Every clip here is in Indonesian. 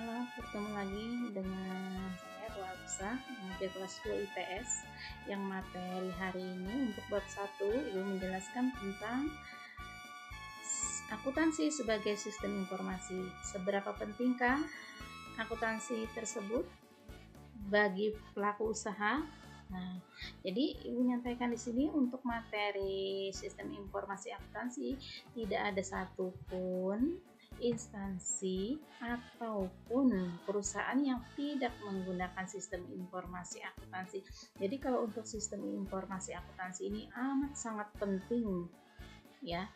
Halo, bertemu lagi dengan saya Rualsa, mengajar kelas 2 IPS yang materi hari ini untuk bab 1 Ibu menjelaskan tentang akuntansi sebagai sistem informasi. Seberapa pentingkah akuntansi tersebut bagi pelaku usaha? Nah, jadi Ibu nyampaikan di sini untuk materi sistem informasi akuntansi tidak ada satupun instansi ataupun perusahaan yang tidak menggunakan sistem informasi akuntansi. Jadi kalau untuk sistem informasi akuntansi ini amat sangat penting ya,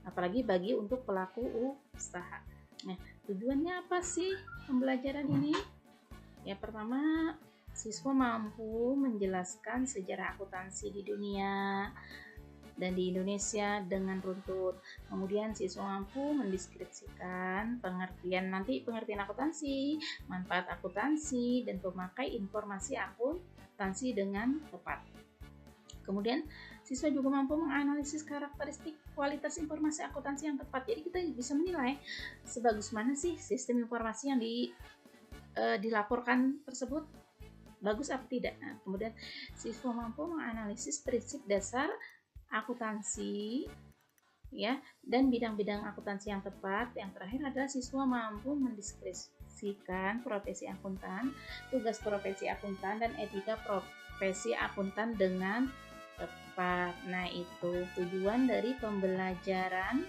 apalagi bagi untuk pelaku usaha. Nah, tujuannya apa sih pembelajaran ini? Ya, pertama, siswa mampu menjelaskan sejarah akuntansi di dunia dan di Indonesia dengan runtut. Kemudian siswa mampu mendeskripsikan pengertian akuntansi, manfaat akuntansi, dan pemakai informasi akuntansi dengan tepat. Kemudian siswa juga mampu menganalisis karakteristik kualitas informasi akuntansi yang tepat. Jadi kita bisa menilai sebagus mana sih sistem informasi yang dilaporkan tersebut, bagus apa tidak. Nah, kemudian siswa mampu menganalisis prinsip dasar akuntansi ya dan bidang-bidang akuntansi yang tepat. Yang terakhir adalah siswa mampu mendeskripsikan profesi akuntan, tugas profesi akuntan, dan etika profesi akuntan dengan tepat. Nah, itu tujuan dari pembelajaran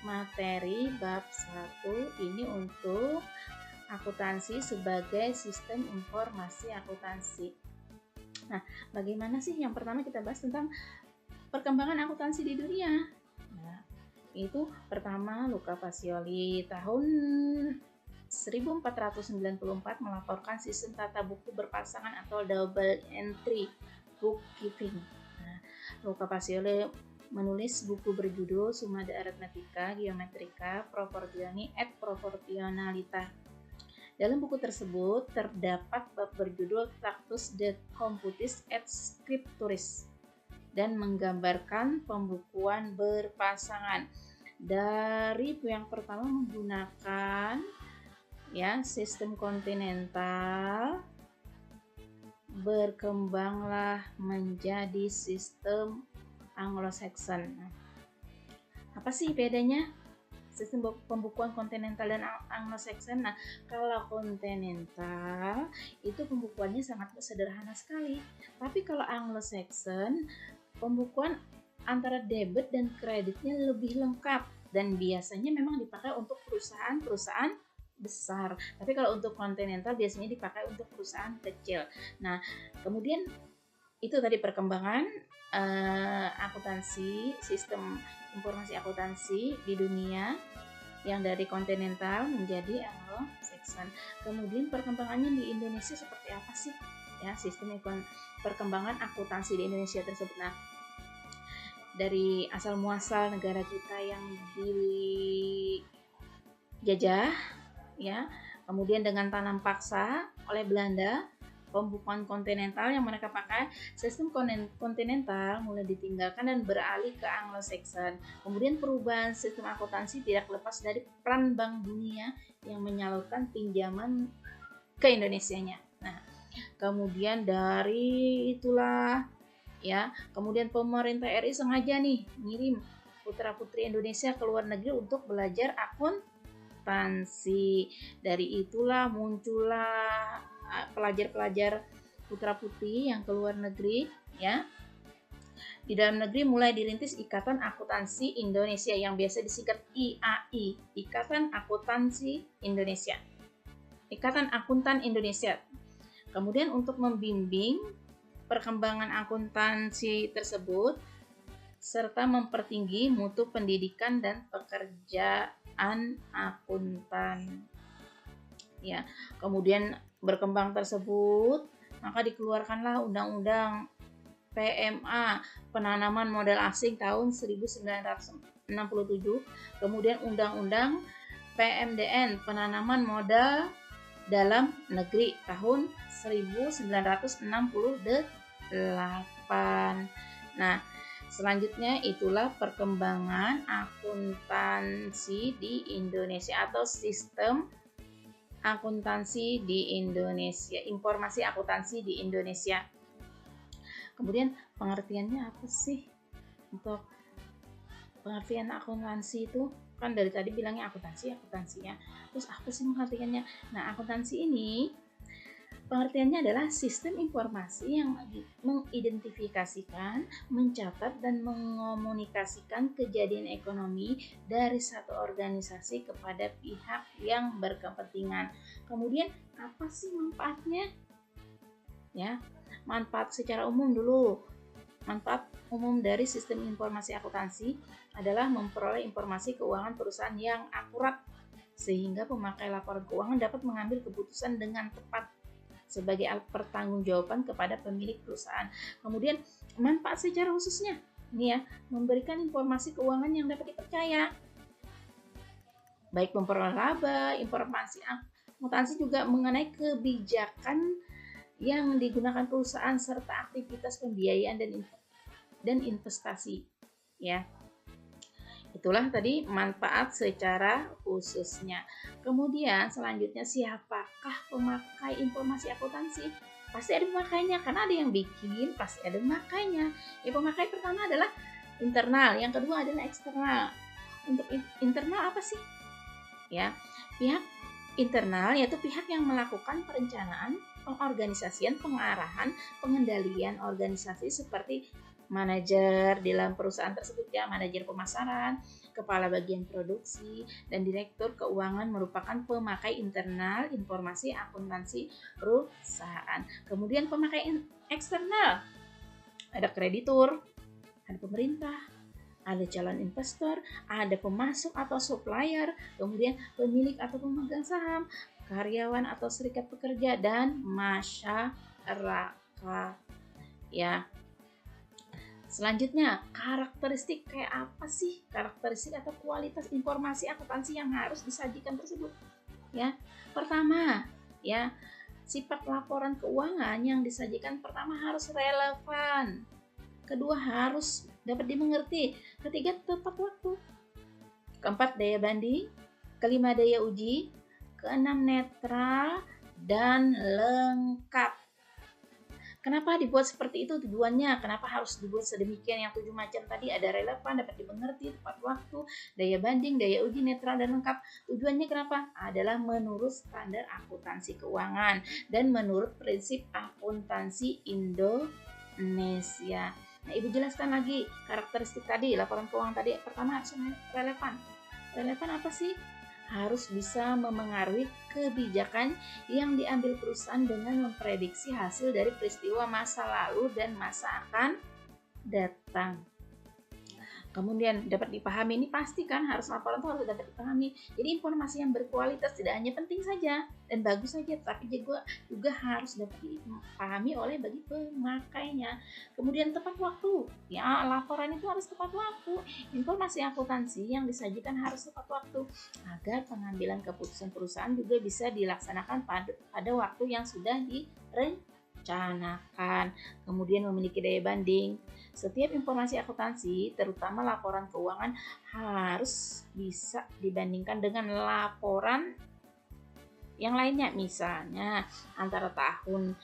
materi bab 1 ini untuk akuntansi sebagai sistem informasi akuntansi. Nah, bagaimana sih? Yang pertama kita bahas tentang perkembangan akuntansi di dunia. Nah, itu pertama Luca Pacioli tahun 1494 melaporkan sistem tata buku berpasangan atau double entry bookkeeping. Nah, Luca Pacioli menulis buku berjudul Summa de Arithmetica Geometrica Proportioni et Proportionalita. Dalam buku tersebut terdapat bab berjudul Tractus de Computis et Scripturis dan menggambarkan pembukuan berpasangan. Dari yang pertama menggunakan ya sistem kontinental, berkembanglah menjadi sistem Anglo-Saxon. Apa sih bedanya sistem pembukuan kontinental dan Anglo-Saxon? Nah, kalau kontinental itu pembukuannya sangat sederhana sekali. Tapi kalau Anglo-Saxon, pembukuan antara debit dan kreditnya lebih lengkap dan biasanya memang dipakai untuk perusahaan-perusahaan besar. Tapi kalau untuk kontinental biasanya dipakai untuk perusahaan kecil. Nah, kemudian itu tadi perkembangan akuntansi, sistem informasi akuntansi di dunia yang dari kontinental menjadi Anglo-Saxon. Kemudian perkembangannya di Indonesia seperti apa sih? Ya, sistem perkembangan akuntansi di Indonesia tersebut. Nah, dari asal muasal negara kita yang dijajah ya, kemudian dengan tanam paksa oleh Belanda, pembukuan kontinental yang mereka pakai, sistem kontinental mulai ditinggalkan dan beralih ke Anglo-Saxon. Kemudian perubahan sistem akuntansi tidak lepas dari peran Bank Dunia yang menyalurkan pinjaman ke Indonesianya. Nah, kemudian dari itulah ya, kemudian pemerintah RI sengaja nih ngirim putra-putri Indonesia ke luar negeri untuk belajar akuntansi. Dari itulah muncullah pelajar-pelajar putra-putri yang ke luar negeri ya. Di dalam negeri mulai dirintis Ikatan Akuntansi Indonesia yang biasa disingkat IAI, Ikatan Akuntansi Indonesia. Ikatan Akuntan Indonesia. Kemudian untuk membimbing perkembangan akuntansi tersebut serta mempertinggi mutu pendidikan dan pekerjaan akuntan. Ya, kemudian berkembang tersebut, maka dikeluarkanlah Undang-Undang PMA, penanaman modal asing tahun 1967, kemudian Undang-Undang PMDN, penanaman modal dalam negeri tahun 1968. Nah, selanjutnya itulah perkembangan akuntansi di Indonesia atau sistem akuntansi di Indonesia, informasi akuntansi di Indonesia. Kemudian pengertiannya apa sih? Untuk pengertian akuntansi itu kan dari tadi bilangnya akuntansi ya. Terus apa sih pengertiannya? Nah, akuntansi ini pengertiannya adalah sistem informasi yang mengidentifikasikan, mencatat, dan mengomunikasikan kejadian ekonomi dari satu organisasi kepada pihak yang berkepentingan. Kemudian apa sih manfaatnya? Ya, manfaat secara umum dulu. Manfaat umum dari sistem informasi akuntansi adalah memperoleh informasi keuangan perusahaan yang akurat sehingga pemakai laporan keuangan dapat mengambil keputusan dengan tepat sebagai alat pertanggungjawaban kepada pemilik perusahaan. Kemudian manfaat secara khususnya ini ya, memberikan informasi keuangan yang dapat dipercaya. Baik memperoleh laba, informasi akuntansi juga mengenai kebijakan yang digunakan perusahaan serta aktivitas pembiayaan dan investasi ya. Itulah tadi manfaat secara khususnya. Kemudian selanjutnya siapakah pemakai informasi akuntansi? Pasti ada pemakainya karena ada yang bikin, pasti ada pemakainya. Ya, pemakai pertama adalah internal, yang kedua adalah eksternal. Untuk internal apa sih? Ya, pihak internal yaitu pihak yang melakukan perencanaan, pengorganisasian, pengarahan, pengendalian organisasi seperti manajer di dalam perusahaan tersebut ya, manajer pemasaran, kepala bagian produksi, dan direktur keuangan merupakan pemakai internal informasi akuntansi perusahaan. Kemudian pemakai eksternal, ada kreditur, ada pemerintah, ada calon investor, ada pemasok atau supplier, kemudian pemilik atau pemegang saham, karyawan atau serikat pekerja, dan masyarakat ya. Selanjutnya, karakteristik kayak apa sih? Karakteristik atau kualitas informasi akuntansi yang harus disajikan tersebut. Ya, pertama, ya, sifat laporan keuangan yang disajikan pertama harus relevan. Kedua, harus dapat dimengerti. Ketiga, tepat waktu. Keempat, daya banding. Kelima, daya uji. Keenam, netral dan lengkap. Kenapa dibuat seperti itu tujuannya? Kenapa harus dibuat sedemikian? Yang 7 macam tadi ada relevan, dapat dimengerti, tepat waktu, daya banding, daya uji, netral, dan lengkap. Tujuannya kenapa? Adalah menurut standar akuntansi keuangan dan menurut prinsip akuntansi Indonesia. Nah, Ibu jelaskan lagi karakteristik tadi, laporan keuangan tadi. Pertama harus relevan. Relevan apa sih? Harus bisa memengaruhi kebijakan yang diambil perusahaan dengan memprediksi hasil dari peristiwa masa lalu dan masa akan datang. Kemudian dapat dipahami, ini pasti kan harus laporan itu harus dapat dipahami. Jadi informasi yang berkualitas tidak hanya penting saja dan bagus saja, tapi juga harus dapat dipahami oleh bagi pemakainya. Kemudian tepat waktu, ya laporan itu harus tepat waktu. Informasi akuntansi yang disajikan harus tepat waktu agar pengambilan keputusan perusahaan juga bisa dilaksanakan pada waktu yang sudah direncanakan. Kemudian memiliki daya banding. Setiap informasi akuntansi, terutama laporan keuangan, harus bisa dibandingkan dengan laporan yang lainnya. Misalnya antara tahun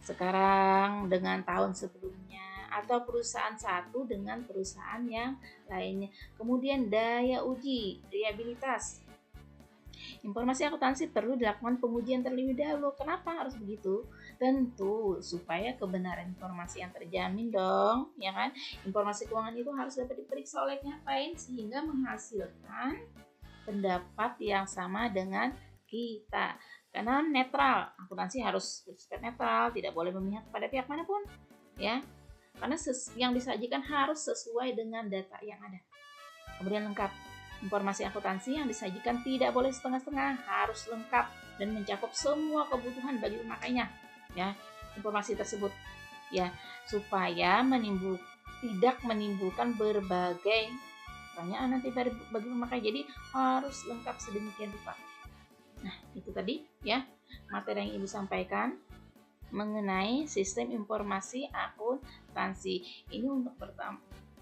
sekarang dengan tahun sebelumnya, atau perusahaan satu dengan perusahaan yang lainnya. Kemudian daya uji, reliabilitas. Informasi akuntansi perlu dilakukan pengujian terlebih dahulu. Kenapa harus begitu? Tentu supaya kebenaran informasi yang terjamin dong, ya kan? Informasi keuangan itu harus dapat diperiksa oleh pihak lain sehingga menghasilkan pendapat yang sama dengan kita. Karena netral, akuntansi harus bersifat netral, tidak boleh memihak pada pihak manapun, ya. Karena yang disajikan harus sesuai dengan data yang ada. Kemudian lengkap. Informasi akuntansi yang disajikan tidak boleh setengah-setengah, harus lengkap dan mencakup semua kebutuhan bagi pemakainya. Ya, informasi tersebut ya supaya tidak menimbulkan berbagai pertanyaan nanti bagi pemakai. Jadi harus lengkap sedemikian rupa. Nah, itu tadi ya materi yang Ibu sampaikan mengenai sistem informasi akuntansi. Ini untuk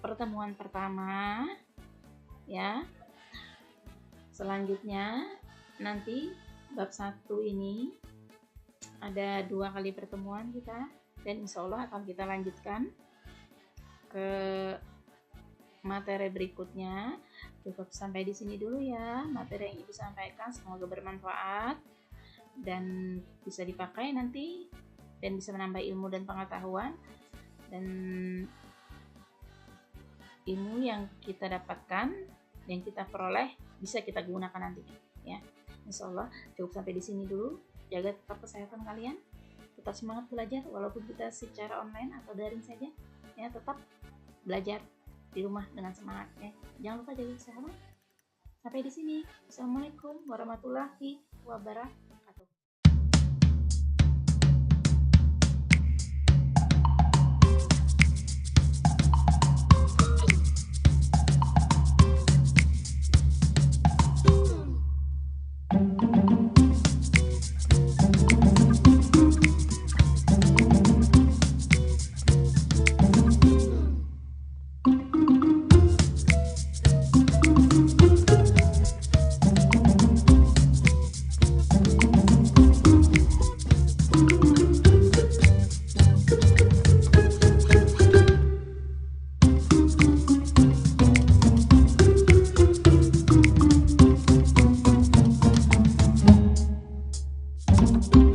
pertemuan pertama ya. Selanjutnya nanti bab 1 ini ada 2 kali pertemuan kita, dan insya Allah akan kita lanjutkan ke materi berikutnya. Cukup sampai di sini dulu ya materi yang Ibu sampaikan, semoga bermanfaat dan bisa dipakai nanti dan bisa menambah ilmu dan pengetahuan, dan ilmu yang kita dapatkan yang kita peroleh bisa kita gunakan nanti ya. Insya Allah cukup sampai di sini dulu. Jaga tetap kesehatan kalian, tetap semangat belajar walaupun kita secara online atau daring saja ya, tetap belajar di rumah dengan semangat ya. Jangan lupa jaga kesehatan. Sampai di sini. Assalamualaikum warahmatullahi wabarakatuh. Thank you.